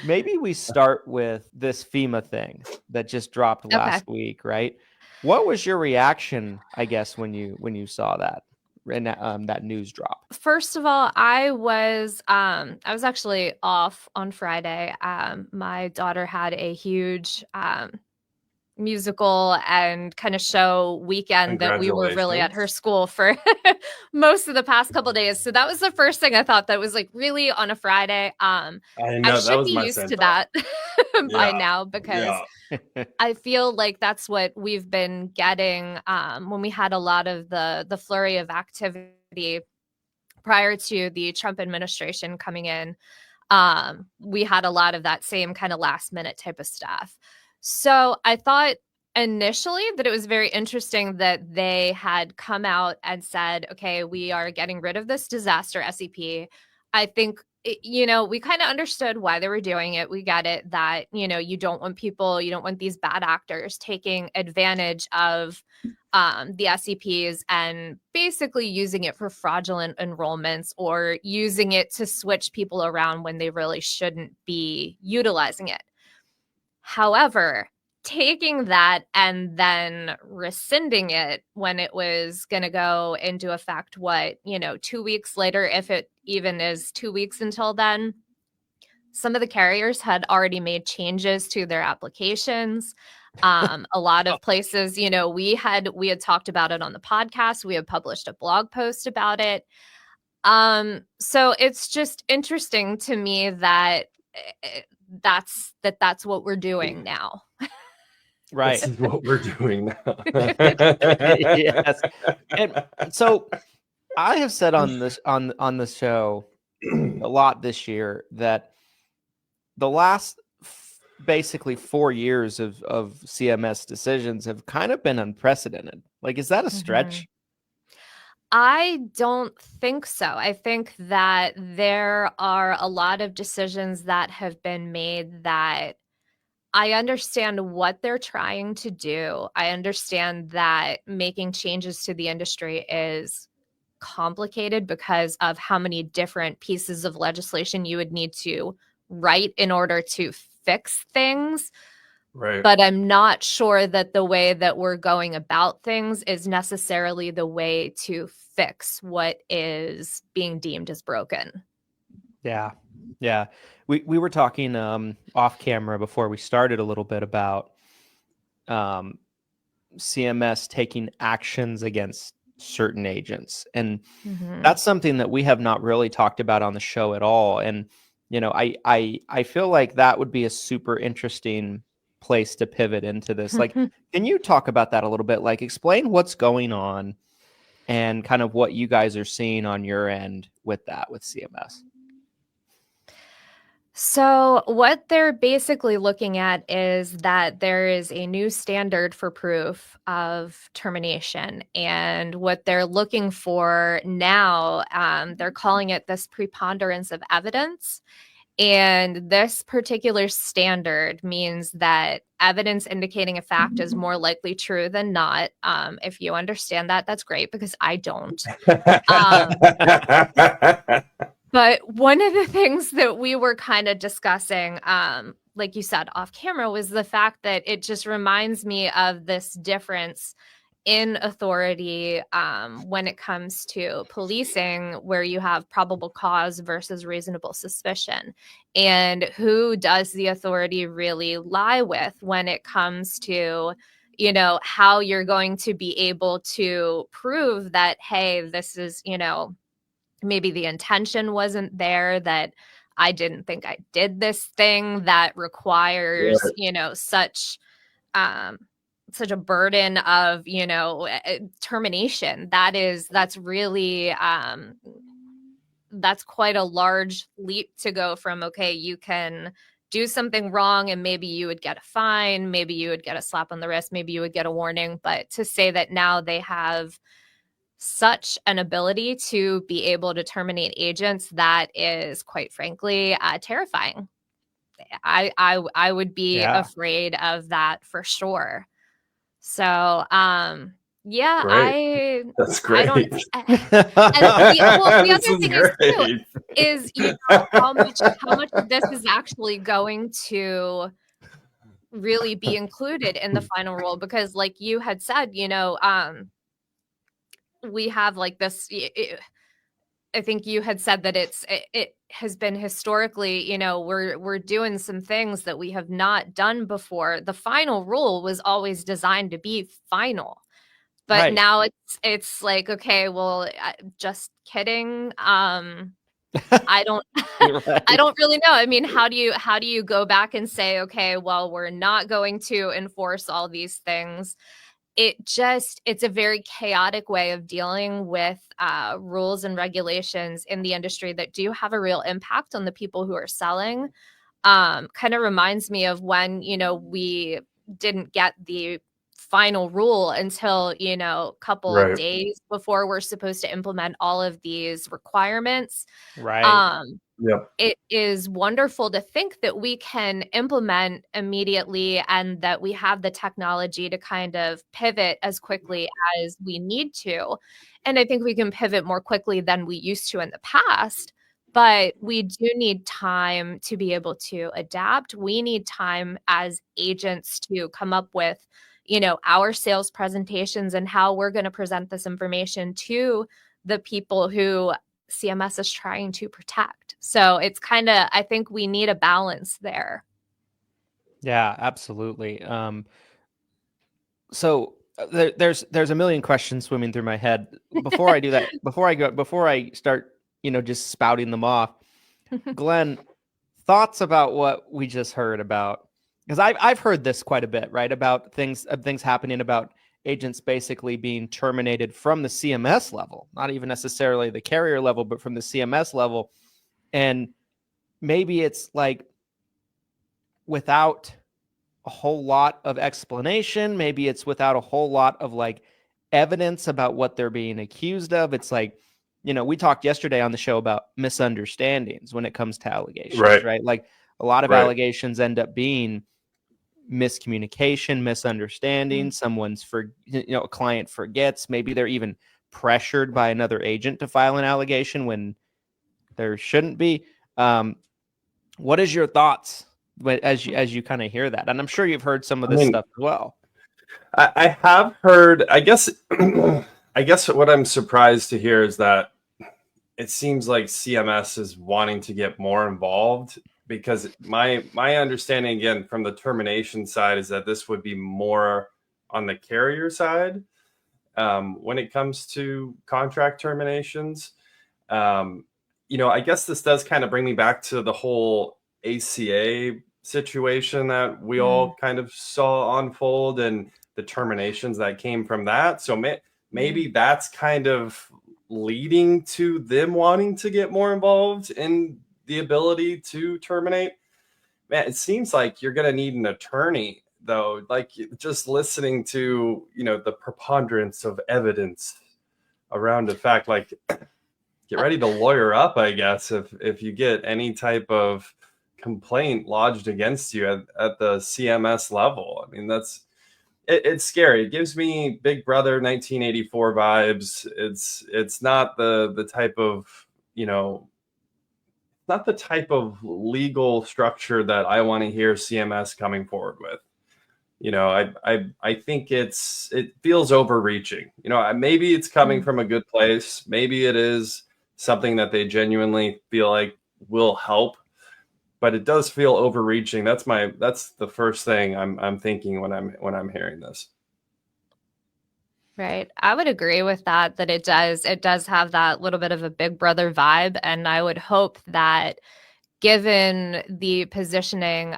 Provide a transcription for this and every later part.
maybe we start with this FEMA thing that just dropped Okay. last week, right? What was your reaction, I guess, when you saw that and that news drop? First of all, I was actually off on Friday. My daughter had a huge musical and kind of show weekend that we were really at her school for most of the past couple of days. So that was the first thing I thought, that was like, really on a Friday. I know, I that should was be my used same to thought. that by now, because Yeah. I feel like that's what we've been getting when we had a lot of the flurry of activity prior to the Trump administration coming in. We had a lot of that same kind of last minute type of stuff. So I thought initially that it was very interesting that they had come out and said, okay, we are getting rid of this disaster SEP. I think, we kind of understood why they were doing it. We get it that, you don't want these bad actors taking advantage of the SEPs and basically using it for fraudulent enrollments, or using it to switch people around when they really shouldn't be utilizing it. However, taking that and then rescinding it when it was going to go into effect, 2 weeks later, if it even is 2 weeks until then, some of the carriers had already made changes to their applications. A lot of places, we had talked about it on the podcast. We had published a blog post about it. So it's just interesting to me that that's what we're doing now. Right. This is what we're doing now. Yes. And so I have said on the show a lot this year that the last basically 4 years of CMS decisions have kind of been unprecedented. Like, is that a stretch? I don't think so. I think that there are a lot of decisions that have been made that I understand what they're trying to do. I understand that making changes to the industry is complicated because of how many different pieces of legislation you would need to write in order to fix things. Right. But I'm not sure that the way that we're going about things is necessarily the way to fix what is being deemed as broken. Yeah. Yeah. We were talking off camera before we started a little bit about CMS taking actions against certain agents. And that's something that we have not really talked about on the show at all. And, I feel like that would be a super interesting place to pivot into this. Like, can you talk about that a little bit? Like, explain what's going on and kind of what you guys are seeing on your end with that, with CMS. So what they're basically looking at is that there is a new standard for proof of termination. And what they're looking for now, they're calling it this preponderance of evidence. And this particular standard means that evidence indicating a fact is more likely true than not. If you understand that, that's great, because I don't. But one of the things that we were kind of discussing, like you said, off camera, was the fact that it just reminds me of this difference in authority when it comes to policing, where you have probable cause versus reasonable suspicion. And who does the authority really lie with when it comes to, how you're going to be able to prove that, hey, this is, maybe the intention wasn't there, that I didn't think I did this thing that requires, such a burden of, termination. That's really, that's quite a large leap to go from, okay, you can do something wrong and maybe you would get a fine, maybe you would get a slap on the wrist, maybe you would get a warning. But to say that now they have such an ability to be able to terminate agents, that is, quite frankly, terrifying. I would be afraid of that for sure. So Yeah, Great. That's I great. don't. And the This other is thing is too great. is how much of this is actually going to really be included in the final rule, because like you had said, we have like this. I think you had said that it has been historically, we're doing some things that we have not done before. The final rule was always designed to be final. But Right. now it's like, okay, well, just kidding. I don't Right. I don't really know. I mean, how do you go back and say, okay, well, we're not going to enforce all these things? It's a very chaotic way of dealing with rules and regulations in the industry that do have a real impact on the people who are selling. Kind of reminds me of when, we didn't get the final rule until, a couple Right. days before we're supposed to implement all of these requirements. Right. Yep. It is wonderful to think that we can implement immediately and that we have the technology to kind of pivot as quickly as we need to. And I think we can pivot more quickly than we used to in the past. But we do need time to be able to adapt. We need time as agents to come up with, our sales presentations and how we're going to present this information to the people who CMS is trying to protect. So it's kind of, I think we need a balance there. Yeah, absolutely. So there's a million questions swimming through my head. Before I do that, before I start, just spouting them off, Glenn, thoughts about what we just heard about? Because I've heard this quite a bit, right? About things happening about agents basically being terminated from the CMS level, not even necessarily the carrier level, but from the CMS level. And maybe it's like without a whole lot of explanation. Maybe it's without a whole lot of like evidence about what they're being accused of. It's like, we talked yesterday on the show about misunderstandings when it comes to allegations, right? Like a lot of allegations end up being miscommunication, misunderstanding. Someone's a client forgets. Maybe they're even pressured by another agent to file an allegation when there shouldn't be. What is your thoughts as you kind of hear that? And I'm sure you've heard some of this stuff as well. I have heard, I guess what I'm surprised to hear is that it seems like CMS is wanting to get more involved, because my understanding, again, from the termination side, is that this would be more on the carrier side when it comes to contract terminations. I guess this does kind of bring me back to the whole ACA situation that we all kind of saw unfold and the terminations that came from that. So maybe that's kind of leading to them wanting to get more involved in the ability to terminate. Man, it seems like you're going to need an attorney, though, like just listening to, the preponderance of evidence around the fact, like get ready to lawyer up, I guess, if you get any type of complaint lodged against you at the CMS level. I mean, it's scary. It gives me Big Brother 1984 vibes. It's not the type of, not the type of legal structure that I want to hear CMS coming forward with. I think it feels overreaching. Maybe it's coming from a good place. Maybe it is something that they genuinely feel like will help, but it does feel overreaching. That's the first thing I'm thinking when I'm hearing this. Right. I would agree with that it does have that little bit of a Big Brother vibe. And I would hope that given the positioning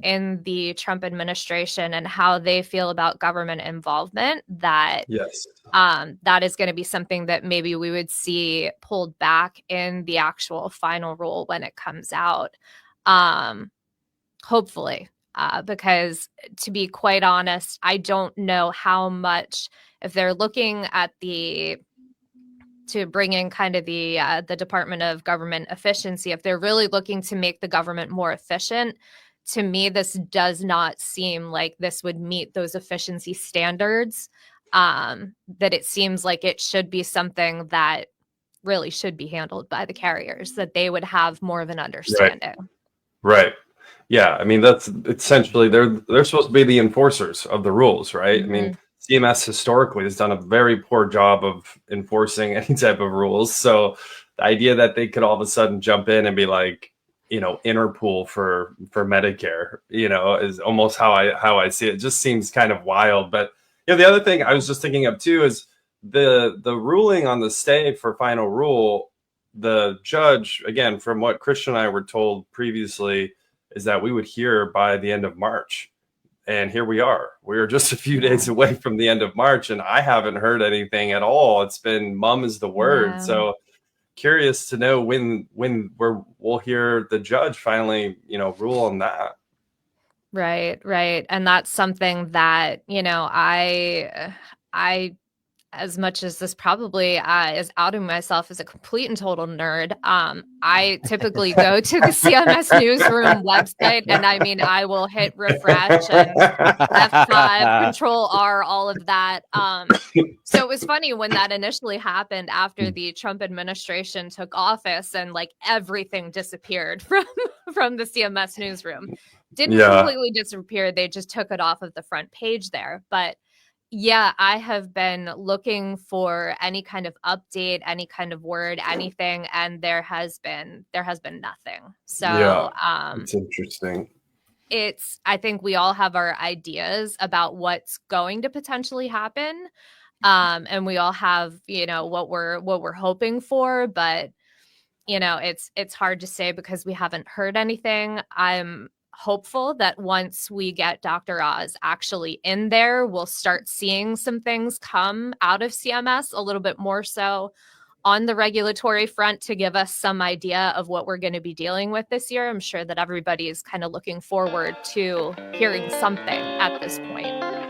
in the Trump administration and how they feel about government involvement, that yes, that is going to be something that maybe we would see pulled back in the actual final rule when it comes out. Hopefully, because to be quite honest, I don't know how much, if they're looking at to bring in kind of the Department of Government Efficiency, if they're really looking to make the government more efficient, to me, this does not seem like this would meet those efficiency standards. that it seems like it should be something that really should be handled by the carriers, that they would have more of an understanding. Right. Yeah. I mean, that's essentially, they're supposed to be the enforcers of the rules, right? I mean, CMS historically has done a very poor job of enforcing any type of rules. So the idea that they could all of a sudden jump in and be like, interpool for Medicare, is almost how I see it. It just seems kind of wild. But the other thing I was just thinking of too is the ruling on the stay for final rule. The judge, again, from what Christian and I were told previously, is that we would hear by the end of March. And here we are. We're just a few days away from the end of March, and I haven't heard anything at all. It's been mum is the word. Yeah. So curious to know when we'll hear the judge finally, rule on that. Right. And that's something that, I as much as this probably is outing myself as a complete and total nerd, I typically go to the CMS newsroom website, and I will hit refresh and F5, Control R, all of that. So it was funny when that initially happened after the Trump administration took office, and like everything disappeared from the CMS newsroom. Didn't completely disappear; they just took it off of the front page there, but. Yeah, I have been looking for any kind of update, any kind of word, anything, and there has been nothing. So it's interesting. I think we all have our ideas about what's going to potentially happen. And we all have, what we're hoping for, but it's hard to say because we haven't heard anything. I'm hopeful that once we get Dr. Oz actually in there, we'll start seeing some things come out of CMS a little bit more so on the regulatory front to give us some idea of what we're going to be dealing with this year. I'm sure that everybody is kind of looking forward to hearing something at this point.